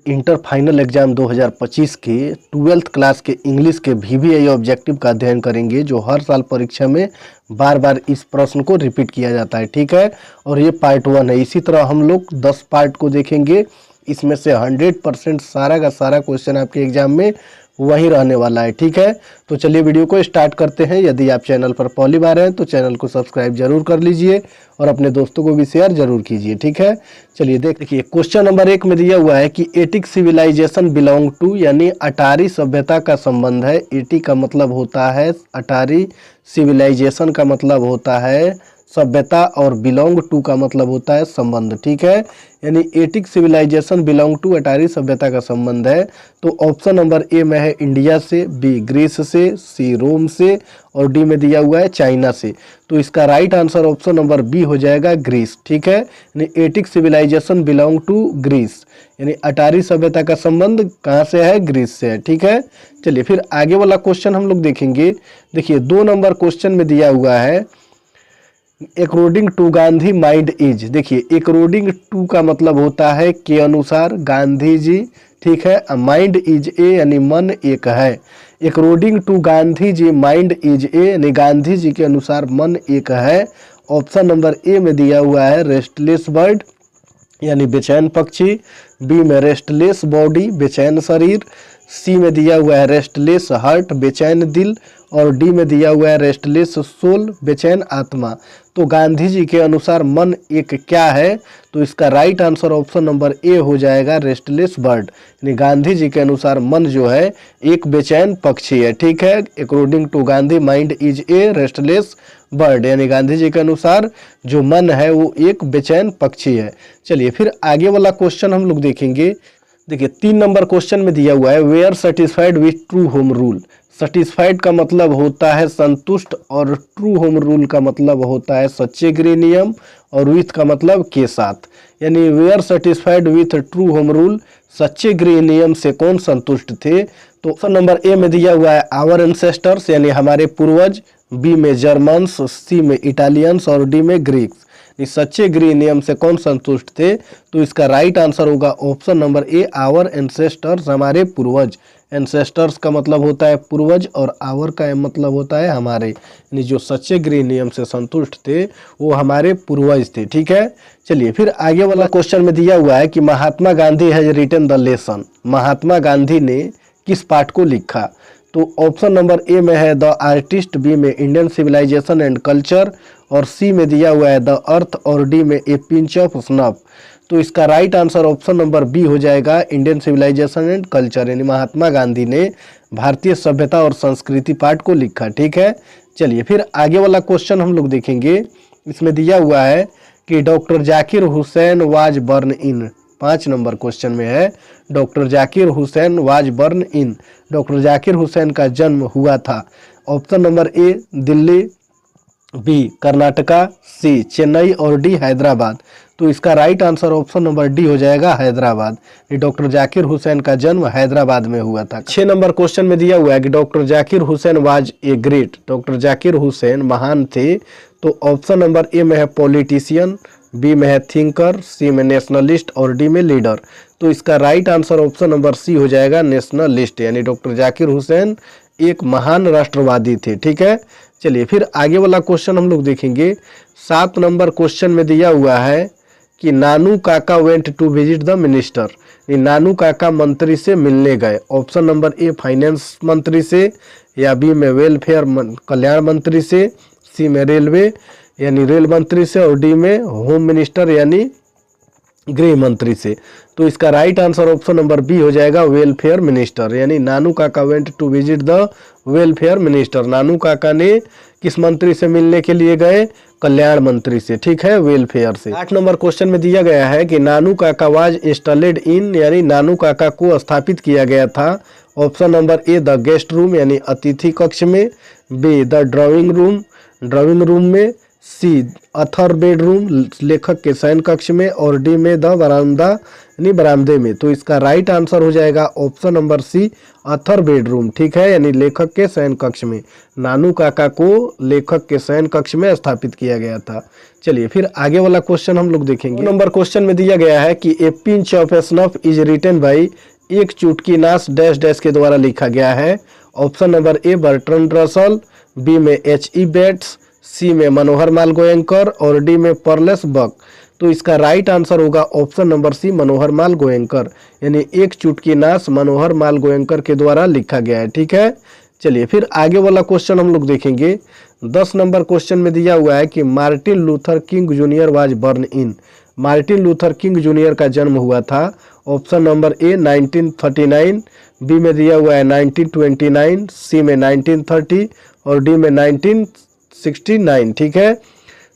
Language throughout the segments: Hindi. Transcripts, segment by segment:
इंटर फाइनल एग्जाम 2025 के 12th क्लास के इंग्लिश के VVI ऑब्जेक्टिव का अध्ययन करेंगे, जो हर साल परीक्षा में बार बार इस प्रश्न को रिपीट किया जाता है। ठीक है, और ये पार्ट 1 है। इसी तरह हम लोग 10 पार्ट को देखेंगे। इसमें से 100% सारा का सारा क्वेश्चन आपके एग्जाम में वही रहने वाला है। ठीक है, तो चलिए वीडियो को स्टार्ट करते हैं। यदि आप चैनल पर पहली बार हैं तो चैनल को सब्सक्राइब जरूर कर लीजिए और अपने दोस्तों को भी शेयर जरूर कीजिए। ठीक है, चलिए देखिए क्वेश्चन नंबर 1 में दिया हुआ है कि एटिक सिविलाइजेशन बिलोंग टू, यानी अटारी सभ्यता का संबंध है। एटिक का मतलब होता है अटारी, सिविलाइजेशन का मतलब होता है सभ्यता, और बिलोंग टू का मतलब होता है संबंध। ठीक है, यानी एटिक सिविलाइजेशन बिलोंग टू अटारी सभ्यता का संबंध है। तो ऑप्शन नंबर ए में है इंडिया से, बी ग्रीस से, सी रोम से, और डी में दिया हुआ है चाइना से। तो इसका right answer option number B हो जाएगा, ग्रीस। ठीक है, यानी Attic civilization belong to Greece, यानी अटारी सभ्यता का संबंध कहाँ से है? ग्रीस से है। ठीक है, चलिए फिर आगे वाला क्वेश्चन हम लोग देखेंगे। देखिए 2 नंबर क्वेश्चन में दिया हुआ है according to Gandhi mind is. देखिए अकॉर्डिंग टू का मतलब होता है के अनुसार, गांधी जी। ठीक है, माइंड इज ए, यानी मन एक है। According to Gandhi ji mind is a, यानी गांधी जी के अनुसार मन एक है। ऑप्शन नंबर ए में दिया हुआ है रेस्टलेस बर्ड, यानी बेचैन पक्षी, बी में रेस्टलेस बॉडी, बेचैन शरीर, सी में दिया हुआ है रेस्टलेस हार्ट, बेचैन दिल, और डी में दिया हुआ है रेस्टलेस सोल, बेचैन आत्मा। तो गांधी जी के अनुसार मन एक क्या है? तो इसका राइट आंसर ऑप्शन नंबर ए हो जाएगा, रेस्टलेस बर्ड। यानी गांधी जी के अनुसार मन जो है एक बेचैन पक्षी है। ठीक है, according to Gandhi mind is a restless bird, यानी गांधी जी के अनुसार जो मन है वो एक बेचैन पक्षी है। चलिए फिर आगे वाला क्वेश्चन हम लोग देखेंगे। देखिए 3 नंबर क्वेश्चन में दिया हुआ है we are satisfied with true home rule. Satisfied का मतलब होता है संतुष्ट, और ट्रू होम रूल का मतलब होता है सच्चे गृह नियम, और विथ का मतलब के साथ। यानी we are satisfied with true home rule, सच्चे गृह नियम से कौन संतुष्ट थे? तो ऑप्शन नंबर ए में दिया हुआ है आवर एंसेस्टर्स, यानी हमारे पूर्वज, बी में जर्मन्स, सी में इटालियंस, और डी में ग्रीक्स। सच्चे गृह नियम से कौन संतुष्ट थे? तो इसका राइट आंसर होगा option number A, our ancestors, हमारे पूर्वज। एंसेस्टर्स का मतलब होता है पूर्वज, और आवर का मतलब होता है हमारे, यानी जो सच्चे गृह नियम से संतुष्ट थे वो हमारे पूर्वज थे। ठीक है, चलिए फिर आगे वाला क्वेश्चन में दिया हुआ है कि Mahatma Gandhi has written the lesson. Mahatma Gandhi ने किस पाठ को लिखा? तो ऑप्शन नंबर ए में है द आर्टिस्ट, बी में इंडियन सिविलाइजेशन एंड कल्चर, और सी में दिया हुआ है द अर्थ, और डी में ए पिंच ऑफ स्नफ। तो इसका right answer option number B हो जाएगा, इंडियन सिविलाइजेशन एंड कल्चर, यानी महात्मा गांधी ने भारतीय सभ्यता और संस्कृति पाठ को लिखा। ठीक है, चलिए फिर आगे वाला क्वेश्चन हम लोग देखेंगे। इसमें दिया हुआ है कि doctor Zakir Hussain was born in. 5 number question में है doctor Zakir Hussain was born in. Doctor Zakir Hussain का जन्म हुआ था। Option number A Delhi, B Karnataka, C Chennai, और डी हैदराबाद। तो इसका right answer option number D हो जाएगा, हैदराबाद। डॉक्टर जाकिर हुसैन का जन्म हैदराबाद में हुआ था। 6 नंबर क्वेश्चन में दिया हुआ है कि doctor Zakir Hussain was a great. Doctor Zakir Hussain महान थे। तो ऑप्शन नंबर ए में है पॉलिटिशियन, बी में है थिंकर, सी में नेशनलिस्ट, और डी में लीडर। तो इसका right answer option number C हो जाएगा, नेशनलिस्ट, यानी डॉक्टर जाकिर हुसैन एक महान राष्ट्रवादी थे। ठीक है, चलिए फिर आगे वाला क्वेश्चन हम लोग देखेंगे। 7 नंबर क्वेश्चन में दिया हुआ है कि Nanu Kaka went to visit the minister. Nanu Kaka मंत्री से मिलने गए। ऑप्शन नंबर ए फाइनेंस मंत्री से, या बी में वेलफेयर कल्याण मंत्री से, सी में रेलवे यानी रेल मंत्री से, और डी में होम मिनिस्टर यानी गृह मंत्री से। तो इसका right answer option number B हो जाएगा, वेलफेयर मिनिस्टर, यानी Nanu Kaka went to visit the welfare minister. Nanu Kaka ने किस मंत्री से मिलने के लिए गए? कल्याण मंत्री से। ठीक है, वेलफेयर से। 8 नंबर क्वेश्चन में दिया गया है कि नानू काका वाज इंस्टॉलेड इन, यानी नानू काका को स्थापित किया गया था। Option number A the guest room, यानी अतिथि कक्ष में, बी द ड्राइंग रूम में, सी अथर बेडरूम, लेखक के शयन कक्ष में, और डी में द बरामदा यानी बरामदे में। तो इसका राइट आंसर हो जाएगा option number C, other bedroom, ठीक है, यानी लेखक के शयन कक्ष में। नानू काका को लेखक के शयन कक्ष में स्थापित किया गया था। चलिए फिर आगे वाला क्वेश्चन हम लोग देखेंगे। नंबर क्वेश्चन में दिया गया है कि a pinch of snuff is written by, एक चुटकी नाश डैश डैश के द्वारा लिखा गया है। Option number A Bertrand Russell, B में H.E. बेट्स, सी में मनोहर माल गोयनकर और डी में पर्लेस बक। तो इसका राइट आंसर होगा ऑप्शन नंबर सी, मनोहर माल गोयनकर, यानी एक चुटकी नाश मनोहर माल गोयनकर के द्वारा लिखा गया है, ठीक है। चलिए फिर आगे वाला क्वेश्चन हम लोग देखेंगे। 10 नंबर क्वेश्चन में दिया हुआ है कि Martin Luther king junior was born in, Martin Luther king junior का जन्म हुआ था। ऑप्शन नंबर ए 1939, बी में दिया हुआ है 1929, सी में 1930 और डी में 1969, ठीक है।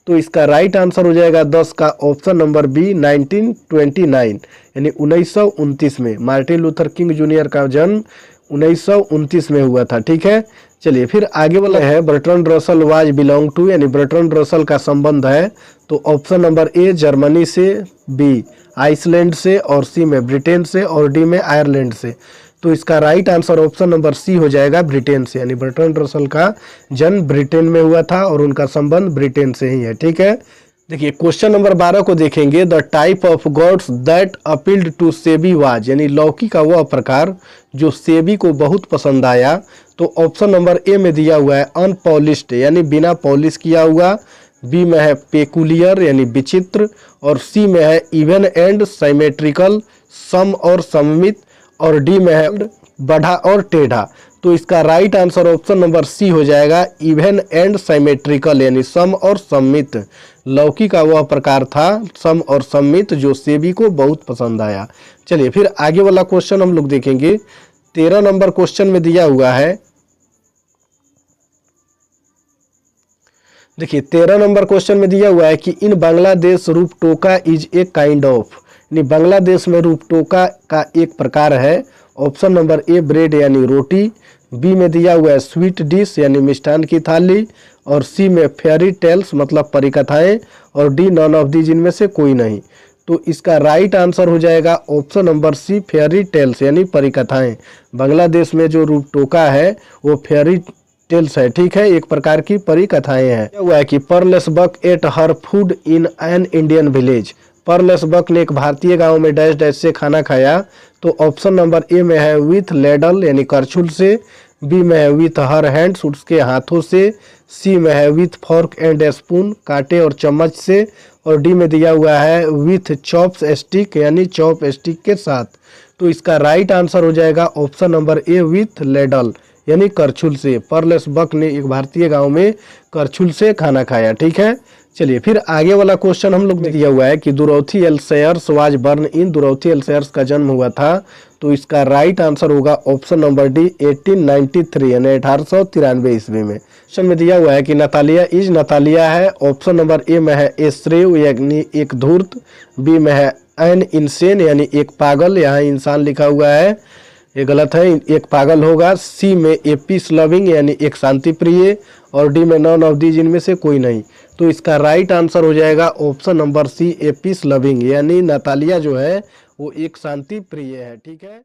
तो इसका राइट आंसर हो जाएगा 10 का ऑप्शन नंबर बी 1929, यानी 1929 में। मार्टिन लूथर किंग जूनियर का जन्म 1929 में हुआ था, ठीक है। चलिए फिर आगे वाला है Bertrand Russell was belong to, यानी बर्ट्रैंड रसल का संबंध है। तो ऑप्शन नंबर ए जर्मनी से, बी आइसलैंड से और सी में ब्रिटेन से और डी में आयरलैंड से। तो इसका right answer option number C हो जाएगा, ब्रिटेन से, यानी बर्ट्रैंड रसल का जन्म ब्रिटेन में हुआ था और उनका संबंध ब्रिटेन से ही है, ठीक है। देखिए क्वेश्चन नंबर 12 को देखेंगे। The type of gods that appealed to Sebi was, यानी लौकी का वह प्रकार जो सेबी को बहुत पसंद आया। तो ऑप्शन नंबर ए में दिया हुआ है अनपॉलिश्ड, यानी बिना पॉलिश किया हुआ, बी में है पेकुलियर यानी विचित्र और सी में है इवन एंड सिमेट्रिकल, सम और सममित और डी में है बढ़ा और टेढ़ा। तो इसका right answer option number C हो जाएगा, इवन एंड सिमेट्रिकल, यानी सम और सममित। लौकी का वह प्रकार था सम और सममित जो सेबी को बहुत पसंद आया। चलिए फिर आगे वाला क्वेश्चन हम लोग देखेंगे। 13 नंबर क्वेश्चन में दिया हुआ है, देखिए 13 नंबर क्वेश्चन में दिया हुआ है कि in Bangladesh Ruptoka is a kind of, यानी बांग्लादेश में रूपटोका का एक प्रकार है। ऑप्शन नंबर ए ब्रेड यानी रोटी, बी में दिया हुआ है स्वीट डिश यानी मिष्ठान की थाली और सी में फेयरी टेल्स मतलब परिकथाएं और डी नॉन ऑफ दीज इनमें से कोई नहीं। तो इसका राइट आंसर हो जाएगा option number C fairy tales यानी परिकथाएं। बांग्लादेश में जो रूपटोका है वो फेयरी टेल्स है, ठीक है, एक प्रकार की परिकथाएं हैं। हुआ है कि Pearl S Buck ate her food in an Indian village, Pearl S Buck ने एक भारतीय गांव में डैश डैश से खाना खाया। तो ऑप्शन नंबर ए में है विथ लेडल यानी करछुल से, बी में है विथ हर हैंड्स उसके हाथों से, सी में है विथ फॉर्क एंड स्पून कांटे और चम्मच से और डी में दिया हुआ है विथ चॉप्स स्टिक यानी चॉप स्टिक के साथ। तो इसका राइट आंसर हो जाएगा option number A with ladle यानी करछुल से। पर्लेस बक ने एक भारतीय गांव में करछुल से खाना खाया, ठीक है। चलिए फिर आगे वाला क्वेश्चन हम लोग दिया हुआ है कि Dorothy L shares was born in, Dorothy L shares का जन्म हुआ था। तो इसका राइट आंसर होगा ऑप्शन नंबर डी 1893 यानी 1893 ईस्वी में। क्वेश्चन में दिया हुआ है कि नतालिया इज, नतालिया है। ऑप्शन नंबर ए में है ए श्रेव यानी एक धूर्त, बी में है एन इंसेन यानी एक पागल, यहाँ इंसान लिखा हुआ है ये गलत है, एक पागल होगा। सी में ए पीस लविंग यानी एक शांति प्रिय और डी में नॉन ऑफ दीज इनमें से कोई नहीं। तो इसका राइट आंसर हो जाएगा option number C a peace loving, यानी नतालिया जो है वो एक शांति प्रिय है, ठीक है।